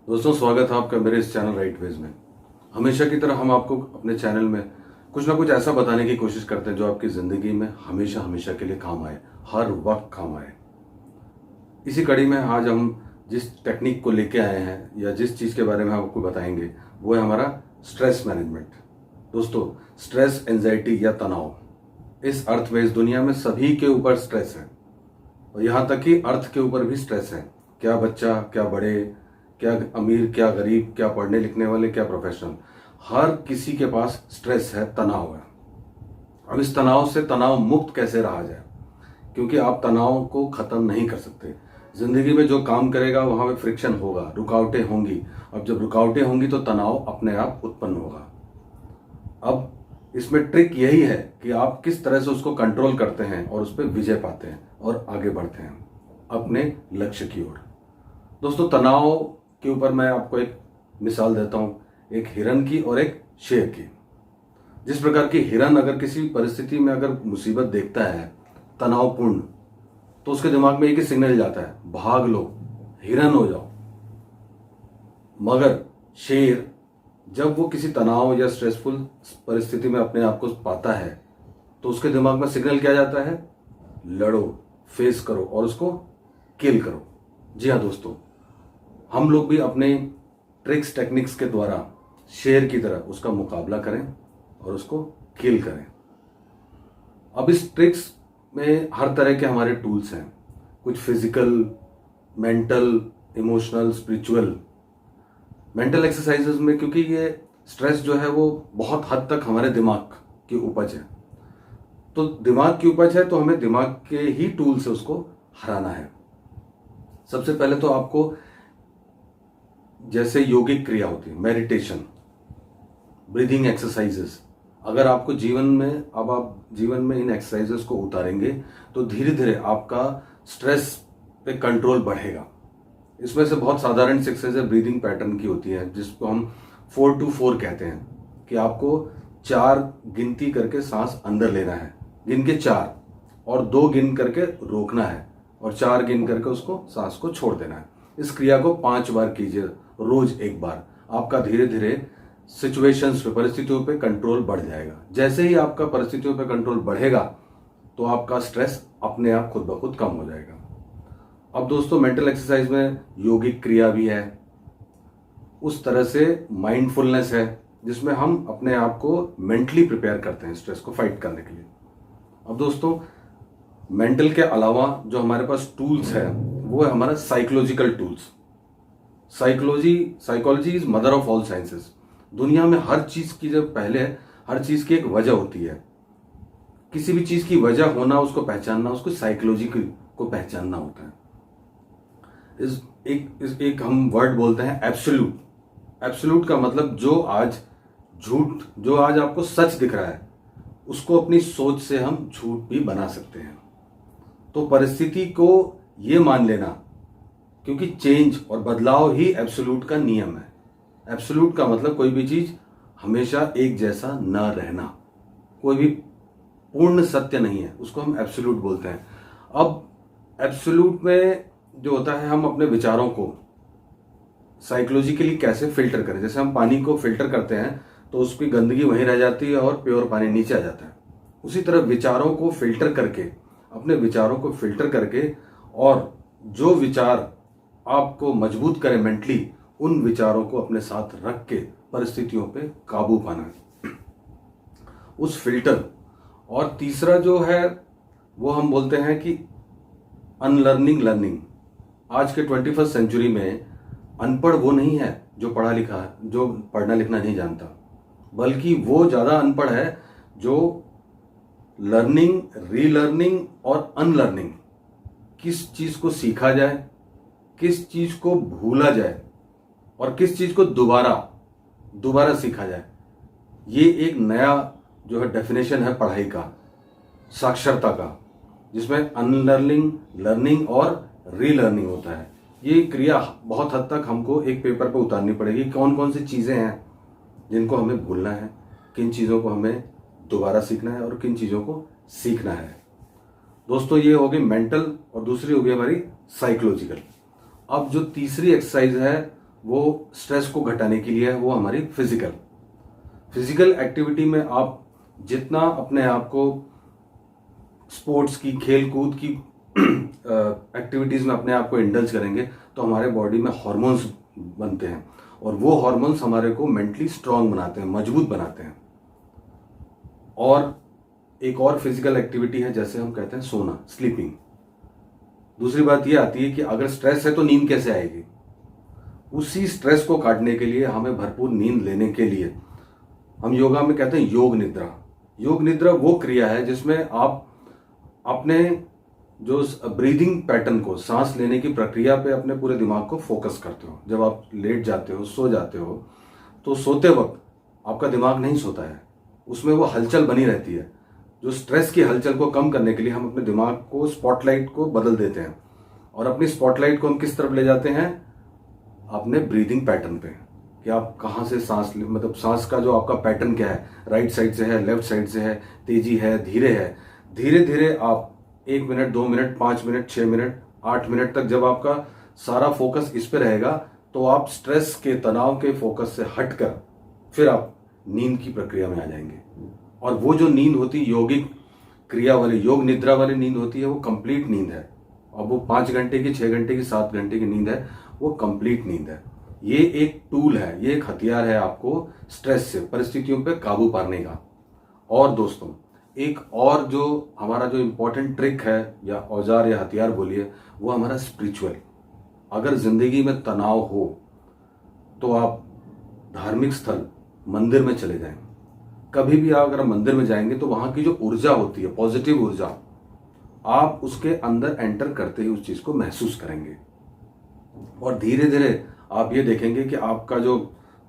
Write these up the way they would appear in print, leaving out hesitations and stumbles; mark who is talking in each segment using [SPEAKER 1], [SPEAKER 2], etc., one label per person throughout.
[SPEAKER 1] दोस्तों, स्वागत है आपका मेरे इस चैनल राइट वेज में। हमेशा की तरह हम आपको अपने चैनल में कुछ ना कुछ ऐसा बताने की कोशिश करते हैं जो आपकी ज़िंदगी में हमेशा हमेशा के लिए काम आए, हर वक्त काम आए। इसी कड़ी में आज हम जिस टेक्निक को लेके आए हैं या जिस चीज़ के बारे में हम आपको बताएंगे वो है हमारा स्ट्रेस मैनेजमेंट। दोस्तों, स्ट्रेस, एंजाइटी या तनाव, इस अर्थ में इस दुनिया में सभी के ऊपर स्ट्रेस है और यहाँ तक कि अर्थ के ऊपर भी स्ट्रेस है। क्या बच्चा, क्या बड़े, क्या अमीर, क्या गरीब, क्या पढ़ने लिखने वाले, क्या प्रोफेशनल, हर किसी के पास स्ट्रेस है, तनाव है। अब इस तनाव से तनाव मुक्त कैसे रहा जाए, क्योंकि आप तनाव को खत्म नहीं कर सकते। जिंदगी में जो काम करेगा वहां पे फ्रिक्शन होगा, रुकावटें होंगी। अब जब रुकावटें होंगी तो तनाव अपने आप उत्पन्न होगा। अब इसमें ट्रिक यही है कि आप किस तरह से उसको कंट्रोल करते हैं और उस पर विजय पाते हैं और आगे बढ़ते हैं अपने लक्ष्य की ओर। दोस्तों, तनाव के ऊपर मैं आपको एक मिसाल देता हूं, एक हिरन की और एक शेर की। जिस प्रकार की हिरन अगर किसी परिस्थिति में अगर मुसीबत देखता है तनावपूर्ण, तो उसके दिमाग में एक ही सिग्नल जाता है, भाग लो, हिरन हो जाओ। मगर शेर जब वो किसी तनाव या स्ट्रेसफुल परिस्थिति में अपने आप को पाता है तो उसके दिमाग में सिग्नल क्या जाता है, लड़ो, फेस करो और उसको किल करो। जी हाँ दोस्तों, हम लोग भी अपने ट्रिक्स टेक्निक्स के द्वारा शेर की तरह उसका मुकाबला करें और उसको किल करें। अब इस ट्रिक्स में हर तरह के हमारे टूल्स हैं, कुछ physical, mental, emotional, spiritual. Mental exercises में, क्योंकि ये स्ट्रेस जो है वो बहुत हद तक हमारे दिमाग की उपज है, तो दिमाग की उपज है तो हमें दिमाग के ही टूल से उसको हराना है। सबसे पहले तो आपको, जैसे योगिक क्रिया होती है, मेडिटेशन, ब्रीदिंग एक्सरसाइजेस, अगर आपको जीवन में, अब आप जीवन में इन एक्सरसाइजेस को उतारेंगे तो धीरे धीरे आपका स्ट्रेस पे कंट्रोल बढ़ेगा। इसमें से बहुत साधारण एक्सरसाइज ब्रीदिंग पैटर्न की होती है, जिसको हम 4-4 कहते हैं, कि आपको 4 गिनती करके सांस अंदर लेना है, गिन के 4, और 2 गिन करके रोकना है और 4 गिन करके उसको सांस को छोड़ देना है। इस क्रिया को 5 बार कीजिए, रोज एक बार। आपका धीरे धीरे सिचुएशंस पे, परिस्थितियों पे कंट्रोल बढ़ जाएगा। जैसे ही आपका परिस्थितियों पे कंट्रोल बढ़ेगा तो आपका स्ट्रेस अपने आप खुद ब खुद कम हो जाएगा। अब दोस्तों, मेंटल एक्सरसाइज में योगिक क्रिया भी है, उस तरह से माइंडफुलनेस है, जिसमें हम अपने आप को मेंटली प्रिपेयर करते हैं स्ट्रेस को फाइट करने के लिए। अब दोस्तों, मेंटल के अलावा जो हमारे पास टूल्स है वो है हमारा psychological tools. Psychology is mother of all sciences. दुनिया में हर चीज की, जब पहले हर चीज की एक वजह होती है, किसी भी चीज की वजह होना, उसको पहचानना, उसको साइकोलॉजी को पहचानना होता है। एक हम वर्ड बोलते हैं एब्सोल्यूट। एब्सोल्यूट का मतलब जो आज झूठ, जो आज आपको सच दिख रहा है, उसको अपनी सोच से हम झूठ भी बना सकते हैं। तो परिस्थिति को ये मान लेना, क्योंकि चेंज और बदलाव ही एब्सोल्यूट का नियम है। एब्सोल्यूट का मतलब कोई भी चीज हमेशा एक जैसा न रहना, कोई भी पूर्ण सत्य नहीं है, उसको हम एब्सोल्यूट बोलते हैं। अब एब्सोल्यूट में जो होता है, हम अपने विचारों को साइकोलॉजिकली कैसे फिल्टर करें। जैसे हम पानी को फिल्टर करते हैं तो उसकी गंदगी वहीं रह जाती है और प्योर पानी नीचे आ जाता है। उसी तरह विचारों को फिल्टर करके, अपने विचारों को फिल्टर करके, और जो विचार आपको मजबूत करें मेंटली, उन विचारों को अपने साथ रख के परिस्थितियों पे काबू पाना है, उस फिल्टर। और तीसरा जो है वो हम बोलते हैं कि अनलर्निंग लर्निंग। आज के 21st सेंचुरी में अनपढ़ वो नहीं है जो पढ़ा लिखा है, जो पढ़ना लिखना नहीं जानता, बल्कि वो ज्यादा अनपढ़ है जो लर्निंग, रीलर्निंग और अनलर्निंग, किस चीज को सीखा जाए, किस चीज को भूला जाए और किस चीज को दोबारा सीखा जाए। ये एक नया जो है डेफिनेशन है पढ़ाई का, साक्षरता का, जिसमें अनलर्निंग, लर्निंग और रीलर्निंग होता है। ये क्रिया बहुत हद तक हमको एक पेपर पे उतारनी पड़ेगी, कौन कौन सी चीजें हैं जिनको हमें भूलना है, किन चीजों को हमें दोबारा सीखना है और किन चीजों को सीखना है। दोस्तों, ये हो गई मेंटल और दूसरी हो गई हमारी साइकोलॉजिकल। अब जो तीसरी एक्सरसाइज है वो स्ट्रेस को घटाने के लिए है, वो हमारी फिजिकल एक्टिविटी में आप जितना अपने आप को स्पोर्ट्स की, खेल कूद की एक्टिविटीज़ में अपने आप को इंडल्ज करेंगे तो हमारे बॉडी में हार्मोन्स बनते हैं और वो हार्मोन्स हमारे को मेंटली स्ट्रांग बनाते हैं, मजबूत बनाते हैं। और एक और फिजिकल एक्टिविटी है जैसे हम कहते हैं सोना, स्लीपिंग। दूसरी बात ये आती है कि अगर स्ट्रेस है तो नींद कैसे आएगी? उसी स्ट्रेस को काटने के लिए हमें भरपूर नींद लेने के लिए हम योगा में कहते हैं योग निद्रा। योग निद्रा वो क्रिया है जिसमें आप अपने जो ब्रीदिंग पैटर्न को, सांस लेने की प्रक्रिया पे अपने पूरे दिमाग को फोकस करते हो। जब आप लेट जाते हो, सो जाते हो, तो सोते वक्त आपका दिमाग नहीं सोता है, उसमें वो हलचल बनी रहती है। जो स्ट्रेस की हलचल को कम करने के लिए हम अपने दिमाग को, स्पॉटलाइट को बदल देते हैं और अपनी स्पॉटलाइट को हम किस तरफ ले जाते हैं? अपने ब्रीदिंग पैटर्न पे, कि आप कहाँ से सांस ले, मतलब सांस का जो आपका पैटर्न क्या है, राइट साइड से है, लेफ्ट साइड से है, तेजी है, धीरे है। धीरे धीरे आप 1 minute, 2 minute, 5 minute, 6 minute, 8 minute तक जब आपका सारा फोकस इस पे रहेगा तो आप स्ट्रेस के, तनाव के फोकस से हटकर फिर आप नींद की प्रक्रिया में आ जाएंगे। और वो जो नींद होती है, यौगिक क्रिया वाली, योग निद्रा वाली नींद होती है, वो कंप्लीट नींद है। अब वो 5 घंटे की, 6 घंटे की, 7 घंटे की नींद है, वो कंप्लीट नींद है। ये एक टूल है, ये एक हथियार है आपको स्ट्रेस से, परिस्थितियों पे काबू पाने का। और दोस्तों, एक और जो हमारा जो इम्पोर्टेंट ट्रिक है या औजार या हथियार बोलिए, वो हमारा स्पिरिचुअल। अगर जिंदगी में तनाव हो तो आप धार्मिक स्थल, मंदिर में चले जाएं। कभी भी आप अगर मंदिर में जाएंगे तो वहां की जो ऊर्जा होती है, पॉजिटिव ऊर्जा, आप उसके अंदर एंटर करते ही उस चीज को महसूस करेंगे और धीरे धीरे आप ये देखेंगे कि आपका जो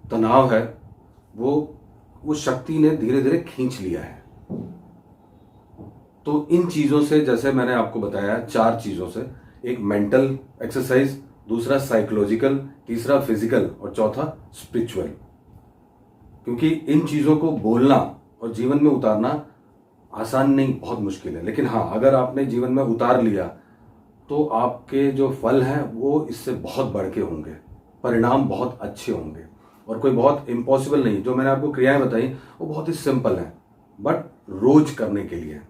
[SPEAKER 1] तनाव है वो शक्ति ने धीरे धीरे खींच लिया है। तो इन चीजों से, जैसे मैंने आपको बताया, 4 चीजों से, एक मेंटल एक्सरसाइज, दूसरा साइकोलॉजिकल, तीसरा फिजिकल और चौथा स्पिरिचुअल। क्योंकि इन चीजों को बोलना और जीवन में उतारना आसान नहीं, बहुत मुश्किल है। लेकिन हाँ, अगर आपने जीवन में उतार लिया तो आपके जो फल हैं वो इससे बहुत बढ़ के होंगे, परिणाम बहुत अच्छे होंगे। और कोई बहुत इम्पॉसिबल नहीं, जो मैंने आपको क्रियाएं बताई वो बहुत ही सिंपल हैं, बट रोज करने के लिए।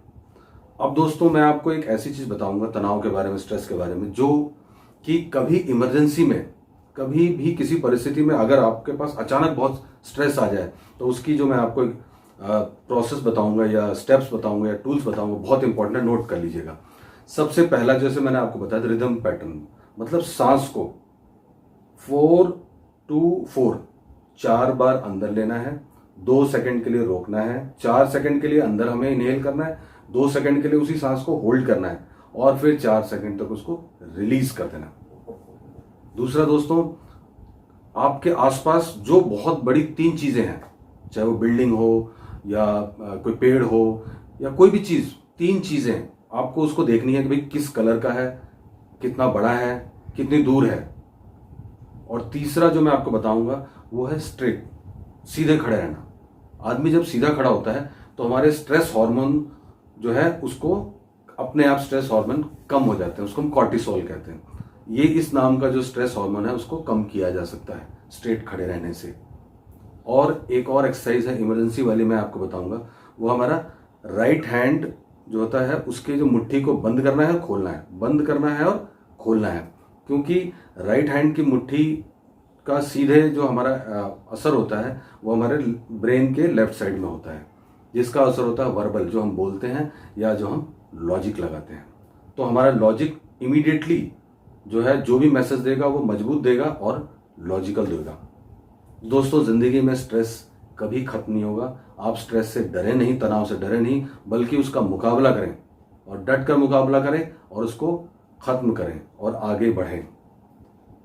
[SPEAKER 1] अब दोस्तों, मैं आपको एक ऐसी चीज बताऊंगा तनाव के बारे में, स्ट्रेस के बारे में, जो कि कभी इमरजेंसी में, कभी भी किसी परिस्थिति में अगर आपके पास अचानक बहुत स्ट्रेस आ जाए तो उसकी जो मैं आपको एक प्रोसेस बताऊंगा या स्टेप्स बताऊंगा या टूल्स बताऊंगा, बहुत इंपॉर्टेंट है, नोट कर लीजिएगा। सबसे पहला, जैसे मैंने आपको बताया, रिदम पैटर्न, मतलब सांस को 4 to 4 4 बार अंदर लेना है, 2 सेकंड के लिए रोकना है, 4 सेकंड के लिए अंदर हमें इनहेल करना है, 2 सेकंड के लिए उसी सांस को होल्ड करना है और फिर 4 सेकंड तक उसको रिलीज कर देना। दूसरा दोस्तों, आपके आसपास जो बहुत बड़ी 3 चीजें हैं, चाहे वो बिल्डिंग हो या कोई पेड़ हो या कोई भी चीज, 3 चीजें आपको उसको देखनी है कि भाई किस कलर का है, कितना बड़ा है, कितनी दूर है। और तीसरा जो मैं आपको बताऊंगा वो है स्ट्रेट, सीधे खड़े रहना। आदमी जब सीधा खड़ा होता है तो हमारे स्ट्रेस हार्मोन जो है उसको अपने आप स्ट्रेस हार्मोन कम हो जाते हैं, उसको हम कॉर्टिसोल कहते हैं। ये इस नाम का जो स्ट्रेस हार्मोन है उसको कम किया जा सकता है स्ट्रेट खड़े रहने से। और एक और एक्सरसाइज है इमरजेंसी वाली, मैं आपको बताऊंगा, वो हमारा राइट हैंड जो होता है उसके जो मुट्ठी को बंद करना है, खोलना है, बंद करना है और खोलना है। क्योंकि राइट हैंड की मुट्ठी का सीधे जो हमारा असर होता है वो हमारे ब्रेन के लेफ्ट साइड में होता है, जिसका असर होता है वर्बल, जो हम बोलते हैं या जो हम लॉजिक लगाते हैं। तो हमारा लॉजिक इमीडिएटली जो है, जो भी मैसेज देगा वो मजबूत देगा और लॉजिकल देगा। दोस्तों, जिंदगी में स्ट्रेस कभी खत्म नहीं होगा। आप स्ट्रेस से डरे नहीं, तनाव से डरे नहीं, बल्कि उसका मुकाबला करें और डट कर मुकाबला करें और उसको खत्म करें और आगे बढ़ें।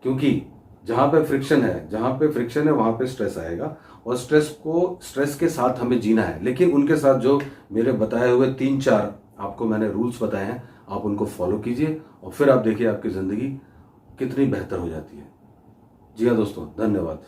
[SPEAKER 1] क्योंकि जहां पे फ्रिक्शन है वहां पे स्ट्रेस आएगा और स्ट्रेस के साथ हमें जीना है। लेकिन उनके साथ जो मेरे बताए हुए 3-4 आपको मैंने रूल्स बताए हैं, आप उनको फॉलो कीजिए और फिर आप देखिए आपकी जिंदगी कितनी बेहतर हो जाती है। जी हाँ दोस्तों, धन्यवाद।